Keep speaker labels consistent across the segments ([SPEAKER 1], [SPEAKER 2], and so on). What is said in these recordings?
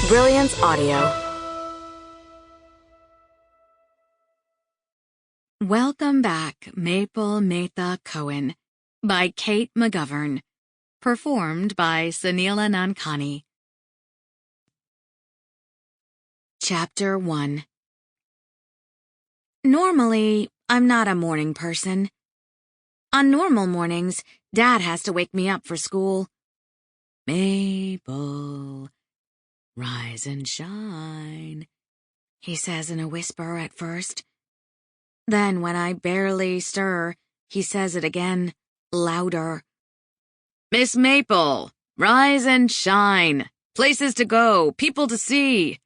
[SPEAKER 1] Brilliance Audio.
[SPEAKER 2] Welcome back, Maple Mehta-Cohen, by Kate Mcgovern, performed by Soneela Nankani. Chapter 1. Normally, I'm not a morning person. On normal mornings, Dad has to wake me up for school. Maple, rise and shine, he says in a whisper at first. Then, when I barely stir, he says it again, louder. Miss Maple, rise and shine. Places to go, people to see.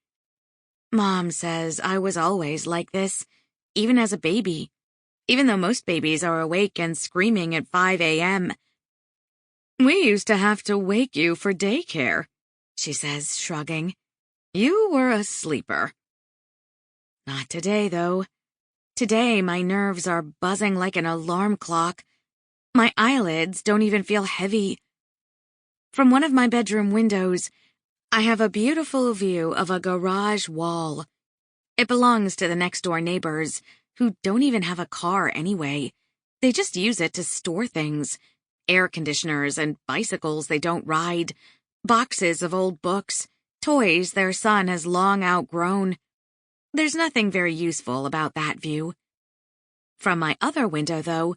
[SPEAKER 2] Mom says I was always like this, even as a baby, even though most babies are awake and screaming at 5 a.m. We used to have to wake you for daycare, she says, shrugging. You were a sleeper. Not today, though. Today, my nerves are buzzing like an alarm clock. My eyelids don't even feel heavy. From one of my bedroom windows, I have a beautiful view of a garage wall. It belongs to the next-door neighbors, who don't even have a car anyway. They just use it to store things. Air conditioners and bicycles they don't ride, boxes of old books, toys their son has long outgrown. There's nothing very useful about that view. From my other window, though,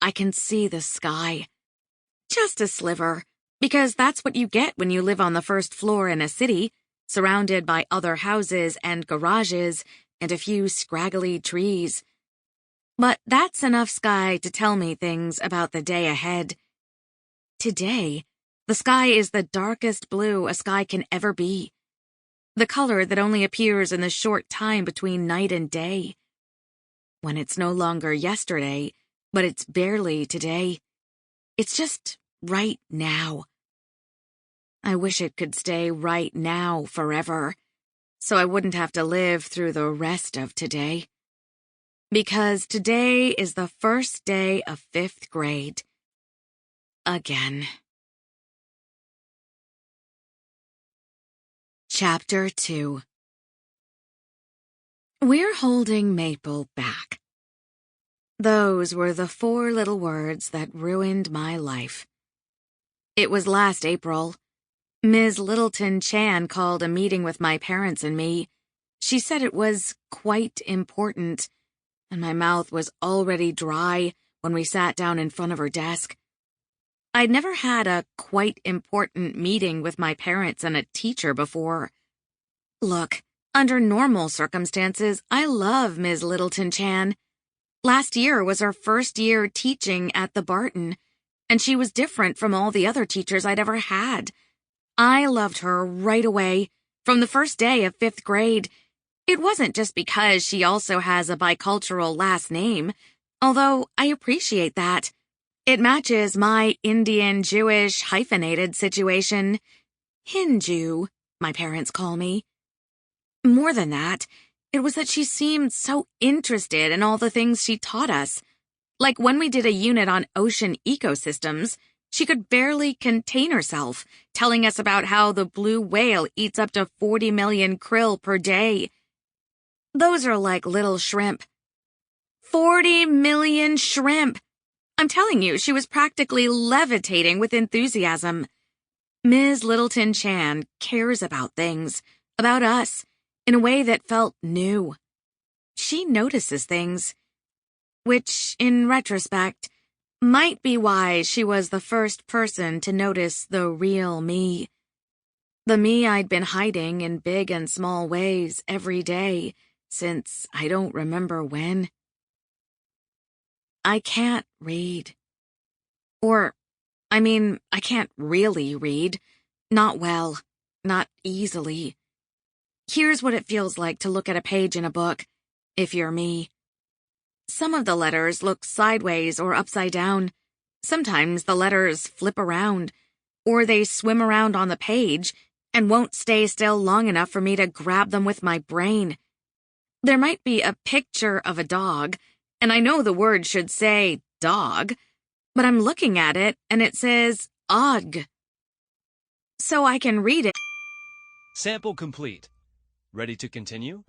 [SPEAKER 2] I can see the sky. Just a sliver, because that's what you get when you live on the first floor in a city, surrounded by other houses and garages and a few scraggly trees. But that's enough sky to tell me things about the day ahead. Today, the sky is the darkest blue a sky can ever be. The color that only appears in the short time between night and day. When it's no longer yesterday, but it's barely today. It's just right now. I wish it could stay right now forever, so I wouldn't have to live through the rest of today. Because today is the first day of 5th grade. Again. Chapter 2. We're holding Maple back. Those were the 4 little words that ruined my life. It was last April. Ms. Littleton Chan called a meeting with my parents and me. She said it was quite important, and my mouth was already dry when we sat down in front of her desk. I'd never had a quite important meeting with my parents and a teacher before. Look, under normal circumstances, I love Ms. Littleton Chan. Last year was her first year teaching at the Barton, and she was different from all the other teachers I'd ever had. I loved her right away, from the first day of 5th grade. It wasn't just because she also has a bicultural last name, although I appreciate that. It matches my Indian-Jewish hyphenated situation. Hindu, my parents call me. More than that, it was that she seemed so interested in all the things she taught us. Like when we did a unit on ocean ecosystems, she could barely contain herself, telling us about how the blue whale eats up to 40 million krill per day. Those are like little shrimp. 40 million shrimp! I'm telling you, she was practically levitating with enthusiasm. Ms. Littleton Chan cares about things, about us, in a way that felt new. She notices things, which, in retrospect, might be why she was the first person to notice the real me. The me I'd been hiding in big and small ways every day since I don't remember when. I can't read. I can't really read. Not well. Not easily. Here's what it feels like to look at a page in a book, if you're me. Some of the letters look sideways or upside down. Sometimes the letters flip around, or they swim around on the page and won't stay still long enough for me to grab them with my brain. There might be a picture of a dog, and I know the word should say dog, but I'm looking at it and it says og. So I can read it.
[SPEAKER 1] Sample complete. Ready to continue?